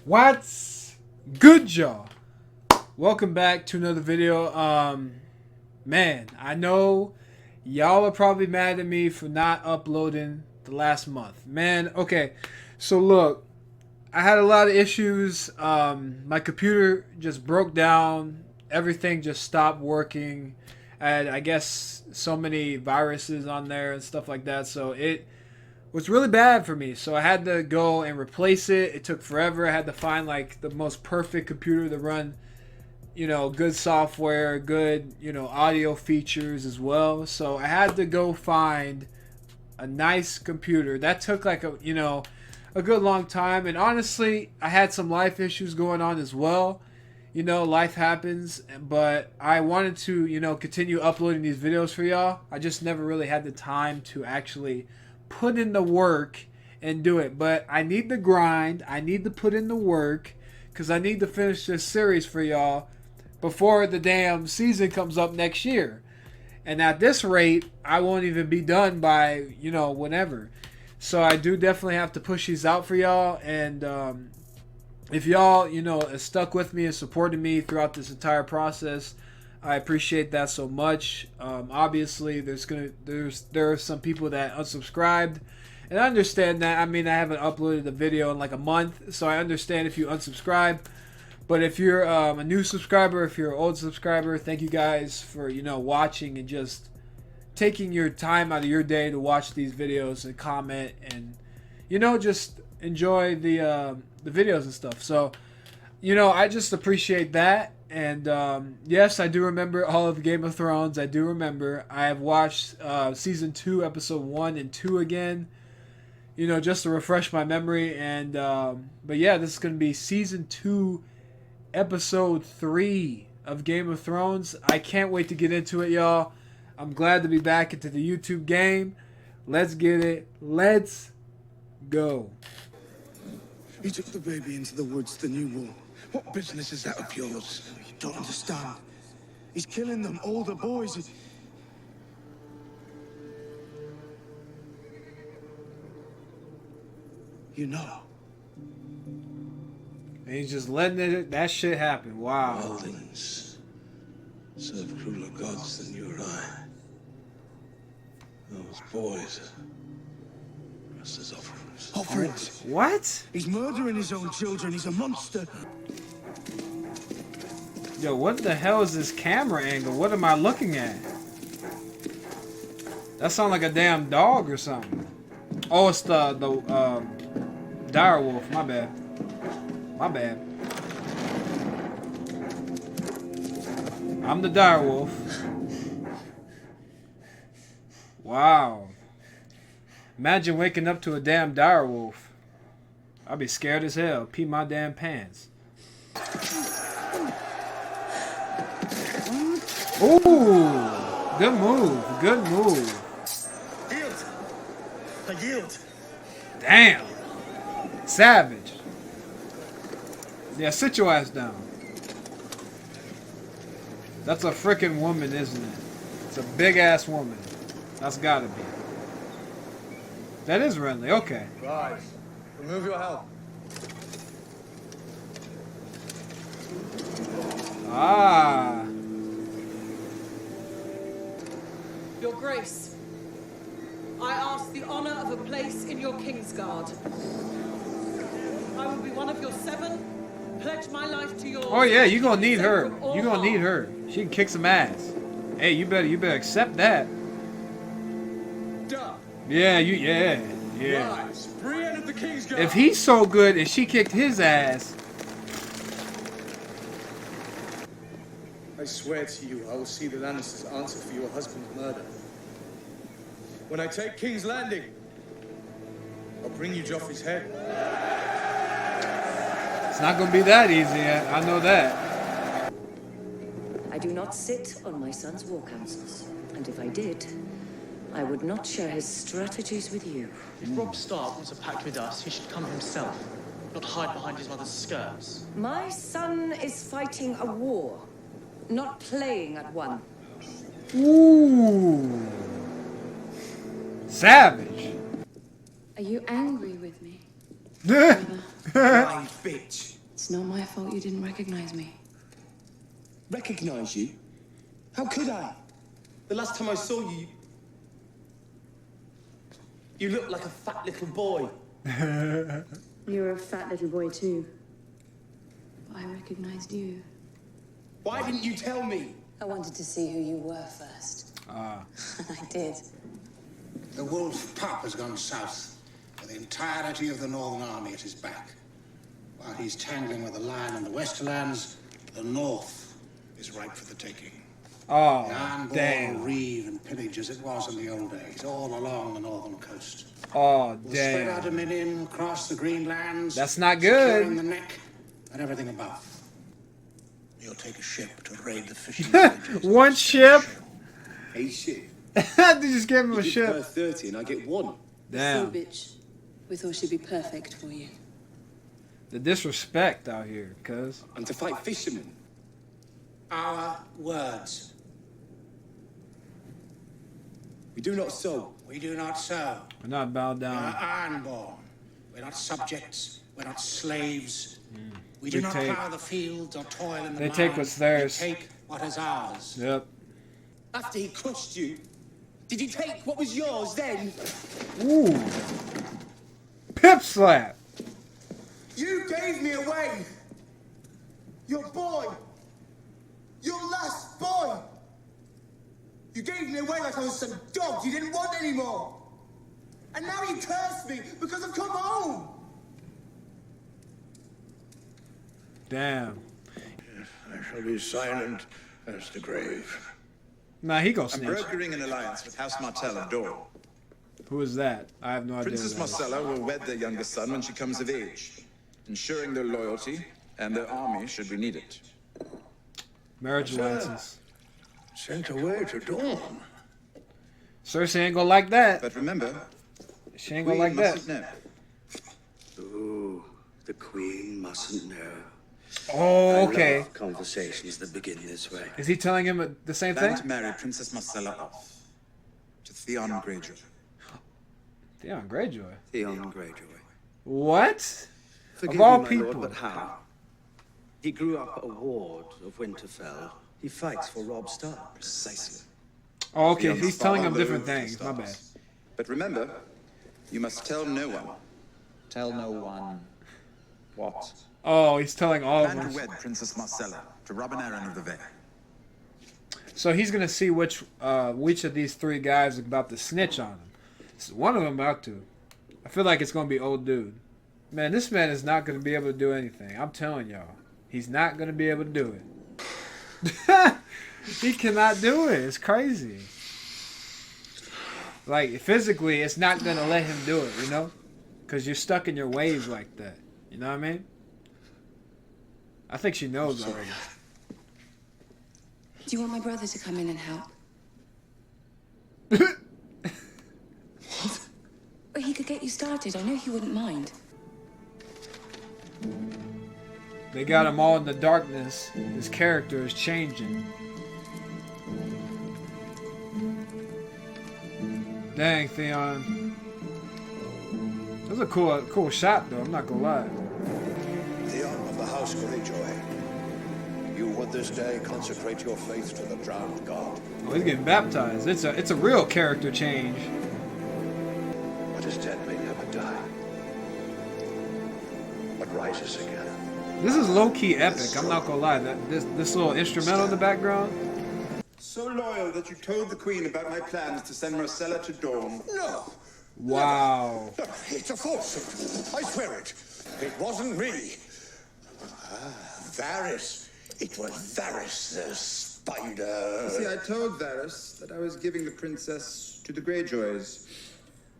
What's good, y'all? Welcome back to another video. Man, I know y'all are probably mad at me for not uploading the last month. Man, okay. So look, I had a lot of issues. My computer just broke down. Everything just stopped working. And I guess so many viruses on there and stuff like that. So it was really bad for me. So I had to go and replace it. It took forever. I had to find like the most perfect computer to run, good software, good, audio features as well. So I had to go find a nice computer. That took like a good long time. And honestly, I had some life issues going on as well. Life happens, but I wanted to, continue uploading these videos for y'all. I just never really had the time to actually put in the work and do it. But I need the grind. I need to put in the work because I need to finish this series for y'all before the damn season comes up next year. And at this rate, I won't even be done by, whenever. So I do definitely have to push these out for y'all. And if y'all, stuck with me and supported me throughout this entire process, I appreciate that so much. Obviously, there are some people that unsubscribed, and I understand that. I mean, I haven't uploaded a video in like a month, so I understand if you unsubscribe. But if you're a new subscriber, if you're an old subscriber, thank you guys for watching and just taking your time out of your day to watch these videos and comment and just enjoy the videos and stuff. So I just appreciate that. And yes, I do remember all of Game of Thrones. I do remember. I have watched season 2, episode 1 and 2 again. Just to refresh my memory. And but yeah, this is gonna be season 2, episode 3 of Game of Thrones. I can't wait to get into it, y'all. I'm glad to be back into the YouTube game. Let's get it. Let's go. You took the baby into the woods, the new war. What business is that of yours? You don't understand. He's killing them, all the boys. You know. And he's just letting that shit happen. Wow. Wildlings serve crueler gods than you or I. Those boys are us as offerings. Offerings? What? He's murdering his own children. He's a monster. Yo, what the hell is this camera angle? What am I looking at? That sounds like a damn dog or something. Oh, it's the dire wolf. My bad. My bad. I'm the dire wolf. Wow. Imagine waking up to a damn dire wolf. I'd be scared as hell. Pee my damn pants. Ooh, good move. Good move. Yield. I yield. Damn. Savage. Yeah, sit your ass down. That's a freaking woman, isn't it? It's a big ass woman. That's gotta be. That is Renly. Okay. Rise. Remove your helm. Ah. Your Grace, I ask the honor of a place in your Kingsguard. I will be one of your 7. Pledge my life to yours. Oh yeah, you gonna need her. You gonna need her. She can kick some ass. Hey, you better accept that. Done. Yeah, yeah. Rise. Brienne of the Kingsguard. If he's so good and she kicked his ass. I swear to you, I will see the Lannisters answer for your husband's murder. When I take King's Landing, I'll bring you Joffrey's head. It's not gonna be that easy. I know that. I do not sit on my son's war councils, and if I did, I would not share his strategies with you. If Robb Stark wants a pact with us, he should come himself, not hide behind his mother's skirts. My son is fighting a war, not playing at one. Ooh. Savage. Are you angry with me? Lying bitch. It's not my fault you didn't recognize me. Recognize you? How could I? The last time I saw you, you looked like a fat little boy. You're a fat little boy too. But I recognized you. Why didn't you tell me? I wanted to see who you were first. Ah. And I did. The wolf pup has gone south, with the entirety of the Northern Army at his back. While he's tangling with the lion in the Westerlands, the North is ripe for the taking. Oh, Ironborn damn. will reave and pillage as it was in the old days, all along the northern coast. Oh, We'll spread our damn. dominion across the Greenlands. That's not good. Securing the neck and everything above. You'll take a ship to raid the fishing villages. One ship? Hey, shit. They just gave him a You give ship. her 30 and I get 1. So, Damn. bitch, we thought she'd be perfect for you. The disrespect out here, cuz. And to fight fishermen. Our words. We do not sow. We do not sow. We're not bowed We are down. ironborn. We're not subjects. We're not slaves. We They do not take- plough the fields or toil in the they mine. take what's theirs. We take what is ours. Yep. After he crushed you, did you take what was yours then? Ooh. Pip slap. You gave me away. Your boy. Your last boy. You gave me away like I was some dog you didn't want anymore. And now you curse me because I've come home. Damn. I shall be silent as the grave. Nah, he go I'm snitch. brokering an alliance with House Martell of Dorne. Who is that? I have no idea. Princess who that is. Marcella will wed their youngest son when she comes of age, ensuring their loyalty and their army should we need it. Marriage alliances. Sent away to Dawn. Cersei ain't gonna like that. But remember, She ain't gonna we like that. mustn't know. Ooh, the Queen mustn't know. Oh, okay. I love conversations that begin this way. Is he telling him the same Plan thing? to marry Princess Marcella off to Theon Greyjoy. Theon Greyjoy. Theon Greyjoy. What? Forgive Of all me, my people. Lord, but how? He grew up a ward of Winterfell. He fights for Robb Stark. Precisely. Oh, okay. Theon's He's telling him father different loathed things. the My bad. Starks. But remember, you must tell no one. Tell no one what. Oh, he's telling all of Plan to us. wed Princess Marcella to Robin Arryn of the Vale. So he's gonna see which of these three guys is about to snitch on him. So one of them about to. I feel like it's gonna be old dude. Man, this man is not gonna be able to do anything. I'm telling y'all, he's not gonna be able to do it. He cannot do it. It's crazy. Like physically, it's not gonna let him do it. You know, because you're stuck in your ways like that. You know what I mean? I think she knows already. Do you want my brother to come in and help? But he could get you started. I know he wouldn't mind. They got him all in the darkness. His character is changing. Dang, Theon. That was a cool shot, though. I'm not gonna lie. Theon of the House Greyjoy. You would this day consecrate your faith to the drowned god. Oh, he's getting baptized. It's a real character change. What is dead may never die, but rises again. This is low-key epic. I'm not gonna lie. This little instrumental in the background. So loyal that you told the Queen about my plans to send Marcella to Dorne. No! Wow. No, it's a falsehood. I swear it. It wasn't me. Varys. It was Varys, the spider. See, I told Varys that I was giving the princess to the Greyjoys.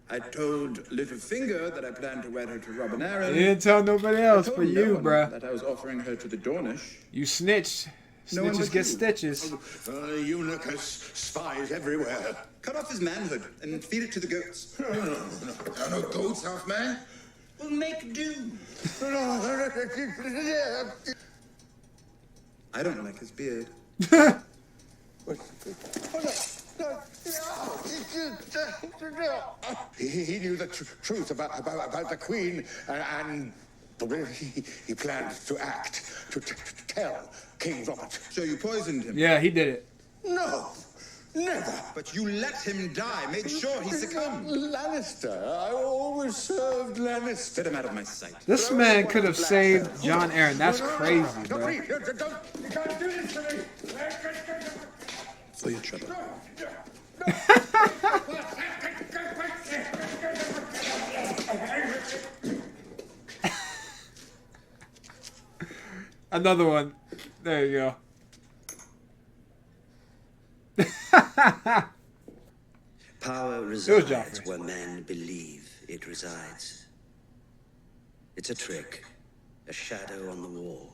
I told Littlefinger that I planned to wed her to Robin Arryn. You didn't tell nobody else I but told no you, one bruh. that I was offering her to the Dornish. You snitched. No one Snitches but get you. stitches. Eunuchus, spies everywhere. Cut off his manhood and feed it to the goats. No goats, half man. We'll make do. I don't like his beard. He knew the truth about the Queen and the way he planned to act, to tell King Robert. So you poisoned him? Yeah, he did it. No, never. But you let him die, made sure he succumbed. Lannister, I always served Lannister. Get him out of my sight. This man could have saved Jon Arryn. That's crazy, bro. You can't do this to me. For your trouble. Another one. There you go. Power resides where men believe it resides. It's a trick, a shadow on the wall.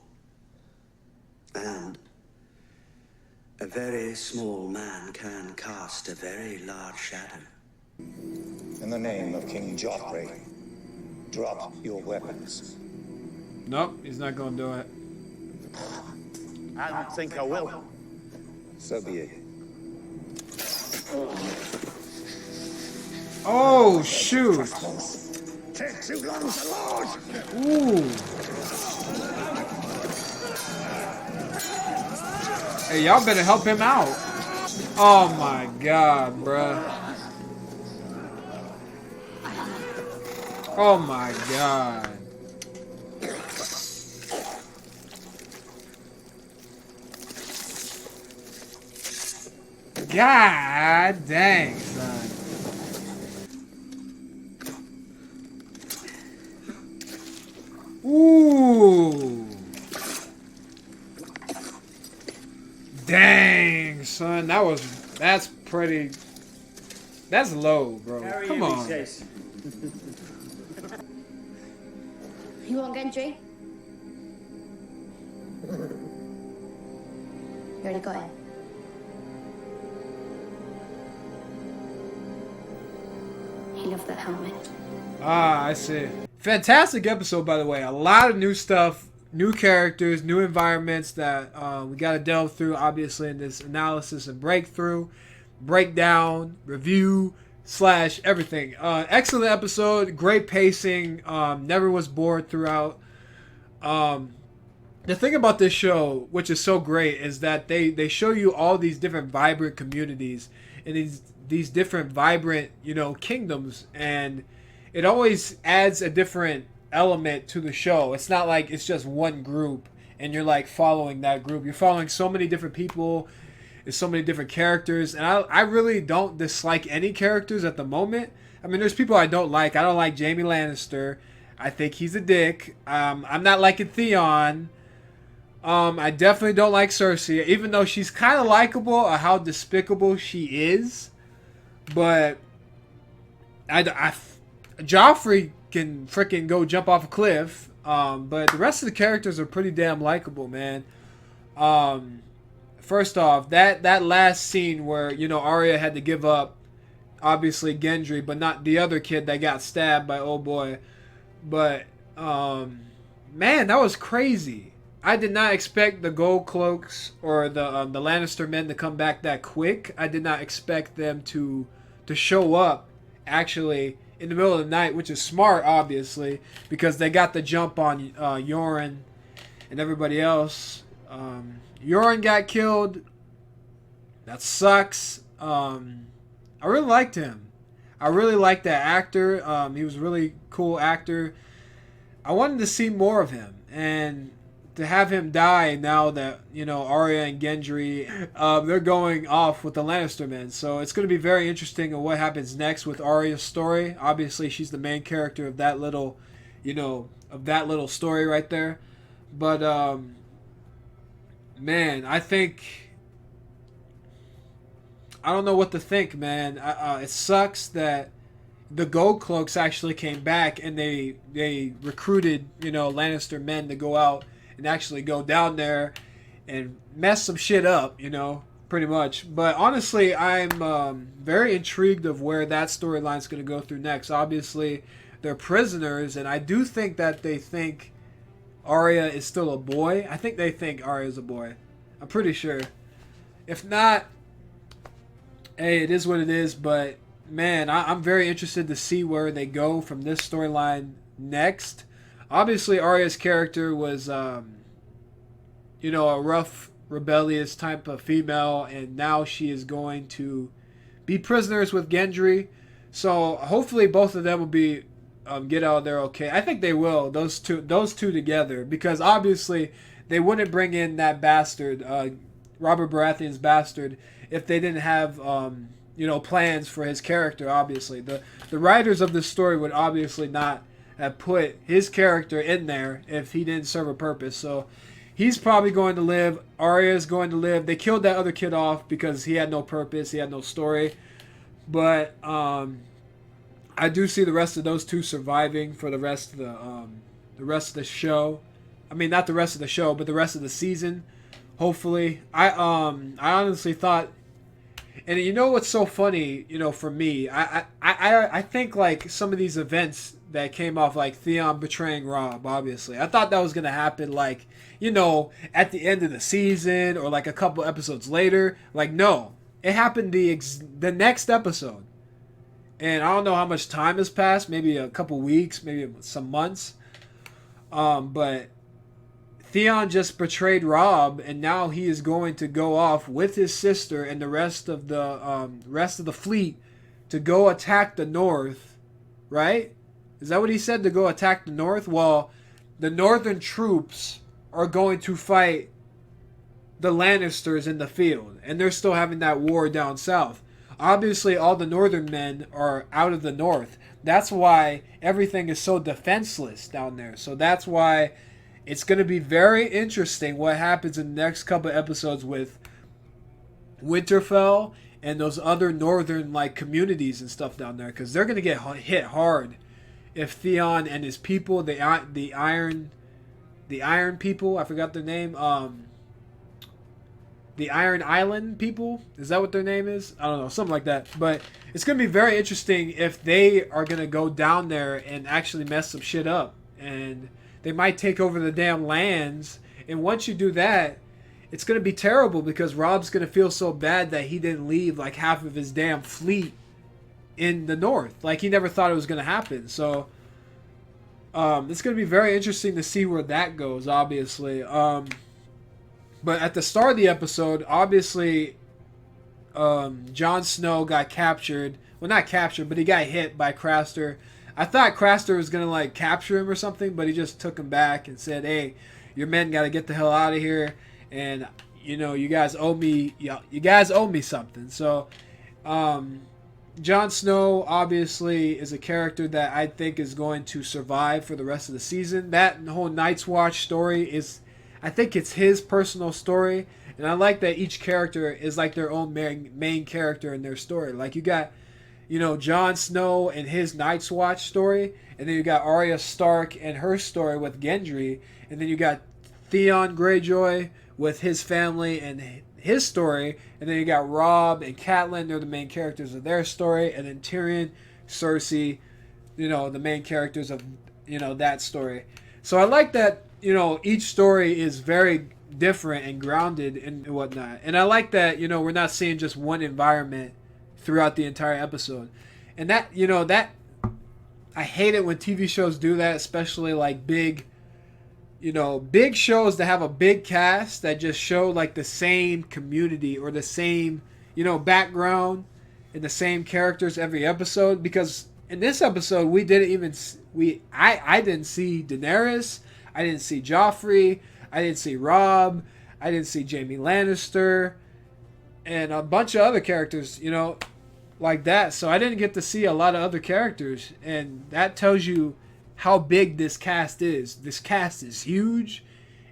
And a very small man can cast a very large shadow. In the name of King Joffrey, drop your weapons. Nope, he's not gonna do it. I don't think I will. So be it. Oh, shoot. Take too long to load. Ooh. Hey, y'all better help him out. Oh my god, bruh. Oh my god. God dang, son. Ooh. Dang, son. That's pretty. That's low, bro. Come on. You want Gendry? You already got it. He loved that helmet. Ah, I see. Fantastic episode, by the way. A lot of new stuff, new characters, new environments that we got to delve through, obviously, in this analysis and breakdown, review, / everything. Excellent episode. Great pacing. Never was bored throughout. The thing about this show, which is so great, is that they show you all these different vibrant communities and these different vibrant, kingdoms, and it always adds a different element to the show. It's not like it's just one group and you're like following that group. You're following so many different people. There's so many different characters, and I really don't dislike any characters at the moment. I mean, there's people I don't like. I don't like Jaime Lannister. I think he's a dick. I'm not liking Theon. I definitely don't like Cersei, even though she's kind of likable or how despicable she is. But Joffrey can freaking go jump off a cliff. But the rest of the characters are pretty damn likable, man. First off, that last scene where, Arya had to give up, obviously, Gendry, but not the other kid that got stabbed by old boy. But, man, that was crazy. I did not expect the Gold Cloaks or the Lannister men to come back that quick. I did not expect them to show up, actually, in the middle of the night, which is smart, obviously, because they got the jump on Yoren and everybody else. Yoren got killed. That sucks. I really liked him. I really liked that actor. He was a really cool actor. I wanted to see more of him, and to have him die now that, Arya and Gendry, they're going off with the Lannister men. So it's going to be very interesting on what happens next with Arya's story. Obviously, she's the main character of that little, story right there. But, man, I don't know what to think, man. It sucks that the Gold Cloaks actually came back and they recruited, Lannister men to go out and actually go down there and mess some shit up, pretty much. But honestly, I'm very intrigued of where that storyline is going to go through next. Obviously, they're prisoners, and I do think that they think Arya is still a boy. I think they think Arya is a boy. I'm pretty sure. If not, hey, it is what it is. But, man, I'm very interested to see where they go from this storyline next. obviously Arya's character was, you know, a rough, rebellious type of female, and now she is going to be prisoners with Gendry. So hopefully both of them will be get out of there okay. I think they will. Those two together, because obviously they wouldn't bring in that bastard, Robert Baratheon's bastard, if they didn't have you know, plans for his character. Obviously, the writers of this story would obviously not have put his character in there if he didn't serve a purpose. So he's probably going to live. Arya's going to live. They killed that other kid off because he had no purpose. He had no story. But I do see the rest of those two surviving for the rest of the show. I mean, not the rest of the show, but the rest of the season. Hopefully, I honestly thought, and you know what's so funny, you know, for me, I think like some of these events that came off, like Theon betraying Robb, obviously, I thought that was gonna happen, like, you know, at the end of the season or like a couple episodes later. Like, no, it happened the next episode, and I don't know how much time has passed, maybe a couple weeks, maybe some months, but Theon just betrayed Robb, and now he is going to go off with his sister and the rest of the fleet to go attack the North, right? Is that what he said, to go attack the North? Well, the Northern troops are going to fight the Lannisters in the field, and they're still having that war down south. Obviously, all the Northern men are out of the North. That's why everything is so defenseless down there. So that's why it's going to be very interesting what happens in the next couple of episodes with Winterfell and those other northern like communities and stuff down there, because they're going to get hit hard if Theon and his people, the Iron people, I forgot their name, the Iron Island people, is that what their name is? I don't know, something like that. But it's going to be very interesting if they are going to go down there and actually mess some shit up, and they might take over the damn lands. And once you do that, it's going to be terrible, because Robb's going to feel so bad that he didn't leave like half of his damn fleet in the North. Like, he never thought it was going to happen. So it's going to be very interesting to see where that goes, obviously. But at the start of the episode, obviously, Jon Snow got captured. Well, not captured, but he got hit by Craster. I thought Craster was going to, like, capture him or something, but he just took him back and said, hey, your men got to get the hell out of here, and, you know, you guys owe me something. So, Jon Snow, obviously, is a character that I think is going to survive for the rest of the season. That whole Night's Watch story is, I think it's his personal story, and I like that each character is like their own main character in their story. Like, you got, you know, Jon Snow and his Night's Watch story, and then you got Arya Stark and her story with Gendry, and then you got Theon Greyjoy with his family and his story, and then you got Robb and Catelyn, they're the main characters of their story, and then Tyrion, Cersei, you know, the main characters of, you know, that story. So I like that, you know, each story is very different and grounded and whatnot. And I like that, you know, we're not seeing just one environment throughout the entire episode. And that, you know, that, I hate it when TV shows do that, especially like big, you know, big shows that have a big cast that just show like the same community or the same, you know, background and the same characters every episode. Because in this episode, we didn't even, I didn't see Daenerys, I didn't see Joffrey, I didn't see Robb, I didn't see Jaime Lannister, and a bunch of other characters, you know, like that. So I didn't get to see a lot of other characters, and that tells you how big this cast is. This cast is huge.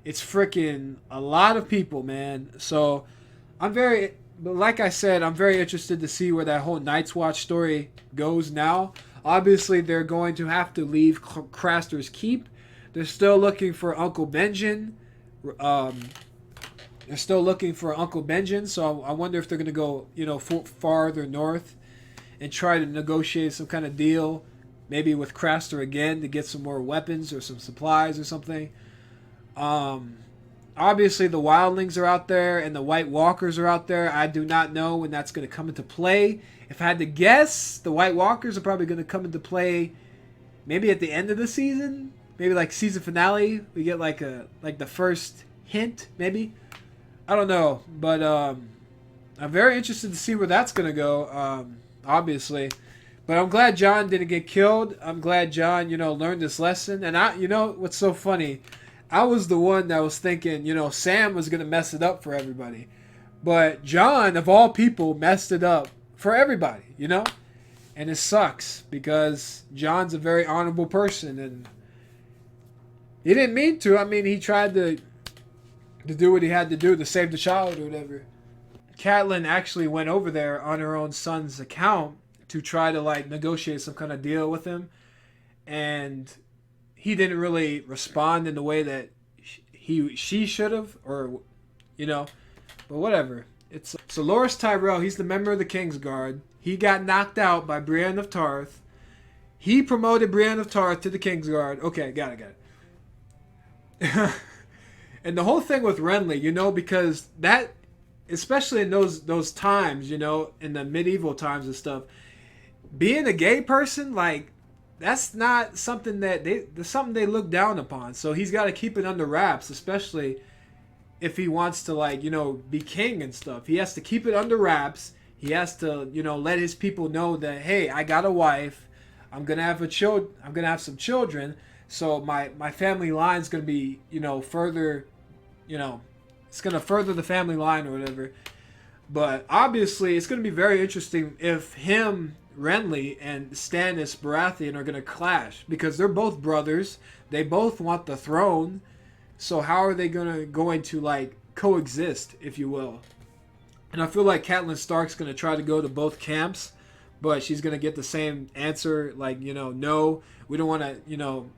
It's freaking a lot of people, man. So but like I said, I'm very interested to see where that whole Night's Watch story goes now. Obviously, they're going to have to leave Craster's Keep. They're still looking for Uncle Benjen. So I wonder if they're going to go, you know, farther north and try to negotiate some kind of deal, maybe with Craster again, to get some more weapons or some supplies or something. Obviously, the Wildlings are out there and the White Walkers are out there. I do not know when that's going to come into play. If I had to guess, the White Walkers are probably going to come into play maybe at the end of the season. maybe like season finale, we get like the first hint, maybe. I don't know, but I'm very interested to see where that's gonna go. Obviously, but I'm glad Jon didn't get killed. I'm glad Jon, learned this lesson. And what's so funny, I was the one that was thinking, Sam was gonna mess it up for everybody, but Jon, of all people, messed it up for everybody, and it sucks because Jon's a very honorable person, and he didn't mean to. I mean, he tried to do what he had to do to save the child or whatever. Catelyn actually went over there on her own son's account to try to like negotiate some kind of deal with him, and he didn't really respond in the way that she should have, or but whatever. So Loras Tyrell, he's the member of the Kingsguard. He got knocked out by Brienne of Tarth. He promoted Brienne of Tarth to the Kingsguard. Okay, got it. And the whole thing with Renly, because that, especially in those times, in the medieval times and stuff, being a gay person, like, that's not something that's something they look down upon. So he's got to keep it under wraps, especially if he wants to, like, be king and stuff. He has to keep it under wraps. He has to, let his people know that, hey, I got a wife. I'm gonna have some children. So my family line's gonna be, further, it's gonna further the family line or whatever. But obviously, it's gonna be very interesting if him, Renly, and Stannis Baratheon are gonna clash, because they're both brothers. They both want the throne. So how are they going to like coexist, if you will? And I feel like Catelyn Stark's gonna try to go to both camps, but she's gonna get the same answer, like, no, we don't want to,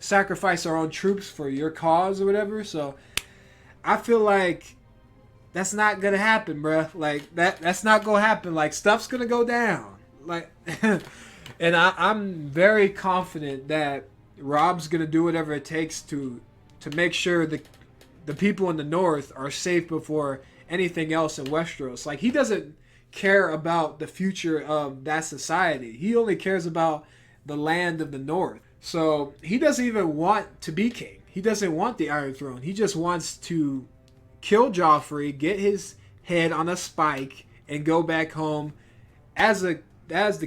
sacrifice our own troops for your cause or whatever. So I feel like that's not gonna happen, bruh. Like that's not gonna happen. Like, stuff's gonna go down. Like, and I'm very confident that Rob's gonna do whatever it takes to make sure the people in the North are safe before anything else in Westeros. Like, he doesn't care about the future of that society. He only cares about the land of the North. So he doesn't even want to be king. He doesn't want the Iron Throne. He just wants to kill Joffrey, get his head on a spike, and go back home as the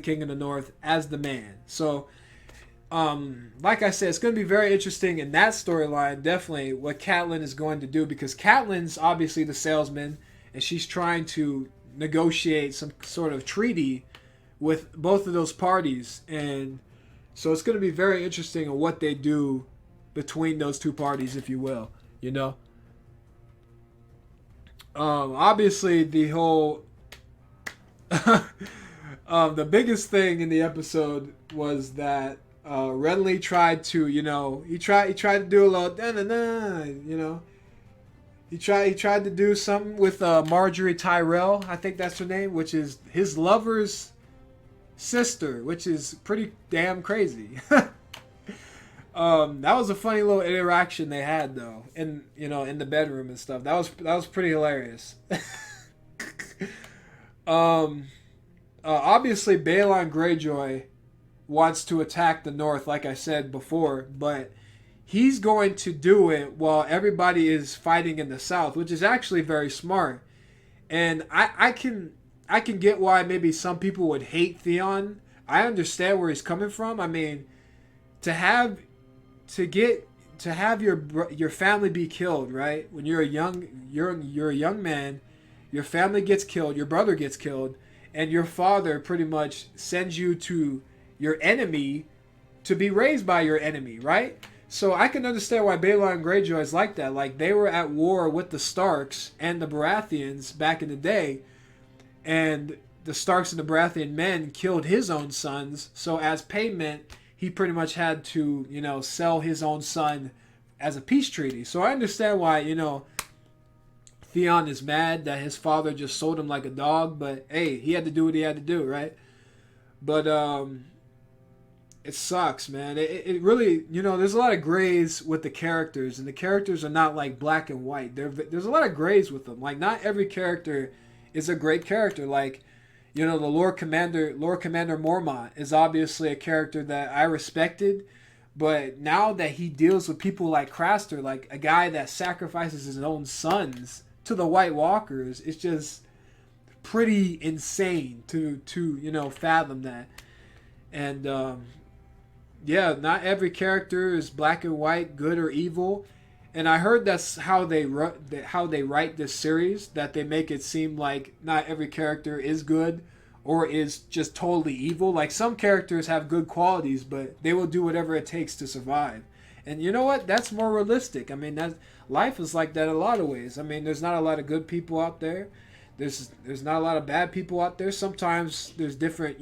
king of the North, as the man. So, like I said, it's going to be very interesting in that storyline, definitely, what Catelyn is going to do, because Catelyn's obviously the salesman, and she's trying to negotiate some sort of treaty with both of those parties. And so it's going to be very interesting on what they do between those two parties, if you will, obviously the whole the biggest thing in the episode was that Renly tried to, he tried to do a little he tried to do something with Marjorie Tyrell, I think that's her name, which is his lover's sister, which is pretty damn crazy. That was a funny little interaction they had, though, in the bedroom and stuff. That was pretty hilarious. Obviously, Balon Greyjoy wants to attack the North, like I said before, but he's going to do it while everybody is fighting in the South, which is actually very smart. And I can get why maybe some people would hate Theon. I understand where he's coming from. I mean, to have your family be killed, right? When you're a young man, your family gets killed, your brother gets killed, and your father pretty much sends you to your enemy to be raised by your enemy, right? So I can understand why Balon Greyjoy is like that. Like, they were at war with the Starks and the Baratheons back in the day, and the Starks and the Baratheon men killed his own sons. So as payment, he pretty much had to, sell his own son as a peace treaty. So I understand why, Theon is mad that his father just sold him like a dog. But, hey, he had to do what he had to do, right? But it sucks, man. It really, there's a lot of grays with the characters. And the characters are not like black and white. There's a lot of grays with them. Like, not every character is a great character. Like, the Lord Commander Mormont is obviously a character that I respected, But now that he deals with people like Craster, like a guy that sacrifices his own sons to the White Walkers, it's just pretty insane to fathom that. And yeah, not every character is black and white, good or evil. And I heard that's how they write this series, that they make it seem like not every character is good or is just totally evil. Like, some characters have good qualities, but they will do whatever it takes to survive. And you know what? That's more realistic. I mean, life is like that in a lot of ways. I mean, there's not a lot of good people out there. There's not a lot of bad people out there. Sometimes there's different,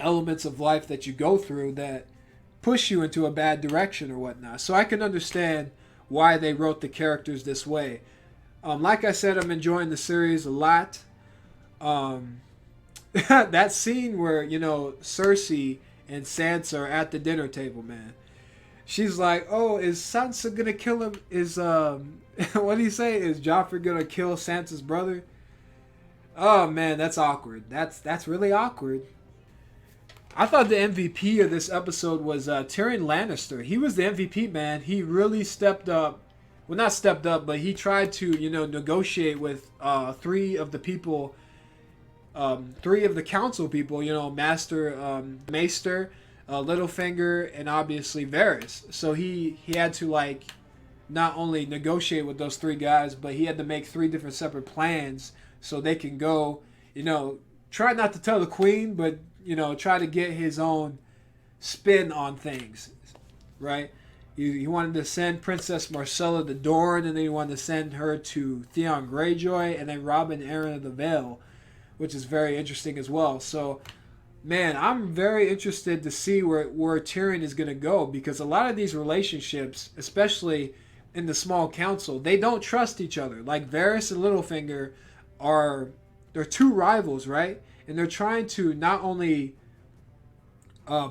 elements of life that you go through that push you into a bad direction or whatnot. So I can understand why they wrote the characters this way. Like I said, I'm enjoying the series a lot. That scene where, Cersei and Sansa are at the dinner table, man. She's like, oh, is Sansa gonna kill him? Is, what do you say? Is Joffrey gonna kill Sansa's brother? Oh, man, that's awkward. That's really awkward. I thought the MVP of this episode was Tyrion Lannister. He was the MVP, man. He really stepped up. Well, not stepped up, but he tried to, negotiate with three of the people, three of the council people, Maester, Littlefinger, and obviously Varys. So he had to, like, not only negotiate with those three guys, but he had to make three different separate plans so they can go, try not to tell the queen, but try to get his own spin on things, right? He wanted to send Princess Marcella to Dorne, and then he wanted to send her to Theon Greyjoy, and then Robin Arryn of the Vale, which is very interesting as well. So, man, I'm very interested to see where Tyrion is going to go, because a lot of these relationships, especially in the small council, they don't trust each other. Like Varys and Littlefinger they're two rivals, right? And they're trying to not only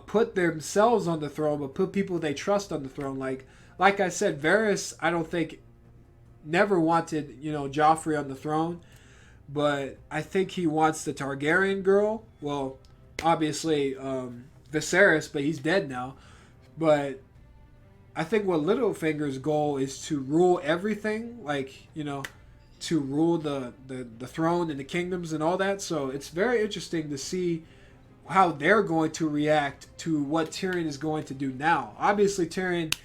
put themselves on the throne, but put people they trust on the throne. Like I said, Varys, I don't think, never wanted, Joffrey on the throne. But I think he wants the Targaryen girl. Well, obviously Viserys, but he's dead now. But I think what Littlefinger's goal is to rule everything. To rule the throne and the kingdoms and all that. So it's very interesting to see how they're going to react to what Tyrion is going to do now. Obviously, Tyrion,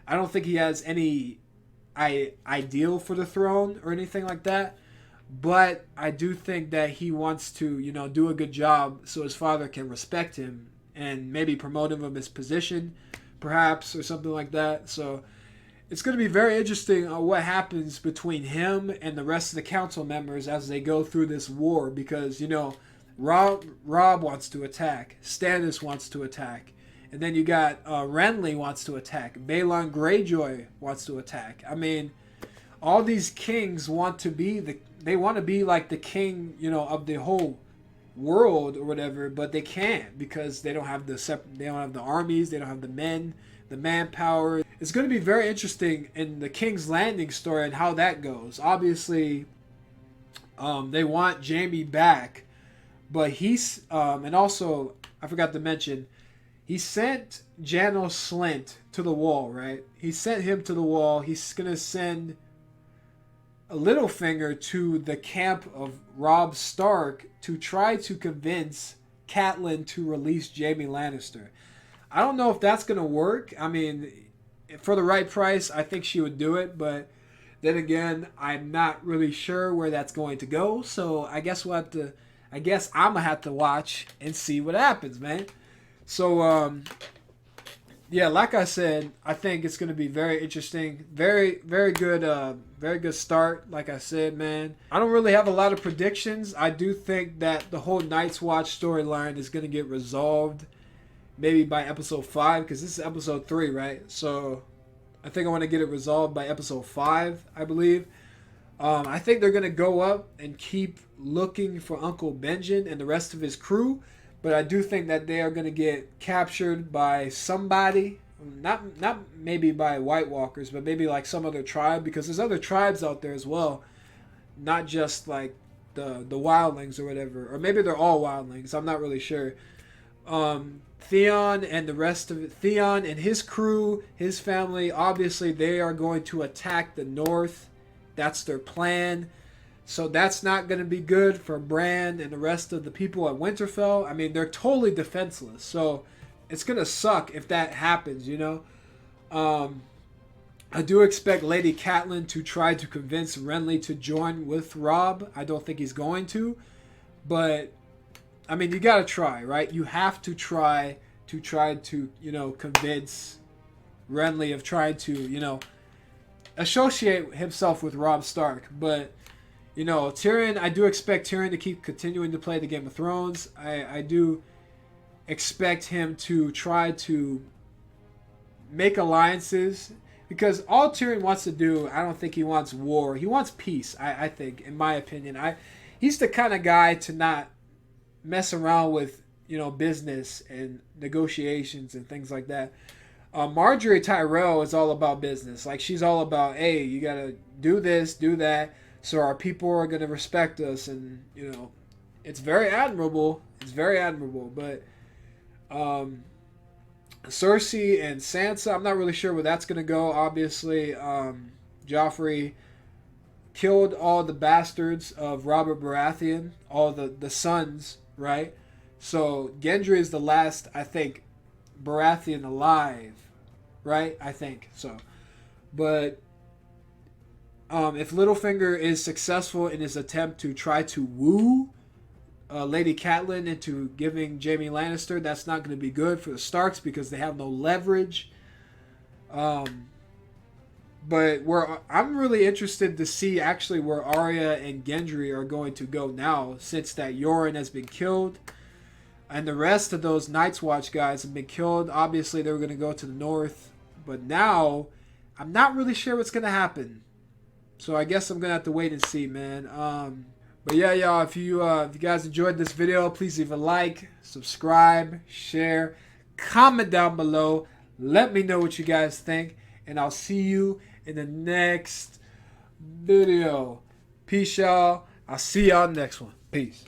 I don't think he has any ideal for the throne or anything like that. But I do think that he wants to, do a good job so his father can respect him and maybe promote him of his position, perhaps, or something like that. So it's going to be very interesting what happens between him and the rest of the council members as they go through this war, because, Rob wants to attack, Stannis wants to attack, and then you got Renly wants to attack, Balon Greyjoy wants to attack. I mean, all these kings want to be like the king, of the whole world or whatever, but they can't because they don't have they don't have the armies, they don't have the men, the manpower. It's going to be very interesting in the King's Landing story and how that goes. Obviously, they want Jaime back, but he's and also I forgot to mention, he sent Janos Slynt to the wall, right? He sent him to the wall. He's going to send a Littlefinger to the camp of Robb Stark to try to convince Catelyn to release Jaime Lannister. I don't know if that's going to work. I mean, for the right price, I think she would do it. But then again, I'm not really sure where that's going to go. So I guess I'm going to have to watch and see what happens, man. So, yeah, like I said, I think it's going to be very interesting. Very good start, like I said, man. I don't really have a lot of predictions. I do think that the whole Night's Watch storyline is going to get resolved maybe by episode 5, because this is episode 3, right? So I think I want to get it resolved by episode 5, I believe. I think they're going to go up and keep looking for Uncle Benjen and the rest of his crew. But I do think that they are going to get captured by somebody. Not maybe by White Walkers, but maybe like some other tribe. Because there's other tribes out there as well. Not just like the wildlings or whatever. Or maybe they're all wildlings. I'm not really sure. Theon and the rest of it, Theon and his crew, his family, obviously they are going to attack the north. That's their plan. So that's not going to be good for Bran and the rest of the people at Winterfell. I mean, they're totally defenseless. So it's going to suck if that happens, you know. I do expect Lady Catelyn to try to convince Renly to join with Robb. I don't think he's going to. But, I mean, you got to try, right? You have to try to, you know, convince Renly of trying to, you know, associate himself with Robb Stark. But, you know, Tyrion, I do expect Tyrion to keep continuing to play the Game of Thrones. I do expect him to try to make alliances, because all Tyrion wants to do, I don't think he wants war. He wants peace, I think, in my opinion. He's the kind of guy to not mess around with, you know, business and negotiations and things like that. Marjorie Tyrell is all about business. Like, she's all about, hey, you got to do this, do that, so our people are going to respect us. And, you know, it's very admirable. It's very admirable. But Cersei and Sansa, I'm not really sure where that's going to go. Obviously, Joffrey killed all the bastards of Robert Baratheon, all the sons, right? So Gendry is the last, I think, Baratheon alive, right? I think so. But if Littlefinger is successful in his attempt to try to woo Lady Catelyn into giving Jaime Lannister, that's not going to be good for the Starks because they have no leverage. But I'm really interested to see actually where Arya and Gendry are going to go now, since that Yoren has been killed and the rest of those Night's Watch guys have been killed. Obviously, they were going to go to the north, but now I'm not really sure what's going to happen. So I guess I'm going to have to wait and see, man. But yeah, y'all, if you guys enjoyed this video, please leave a like, subscribe, share, comment down below. Let me know what you guys think, and I'll see you in the next video. Peace, y'all. I'll see y'all next one. Peace.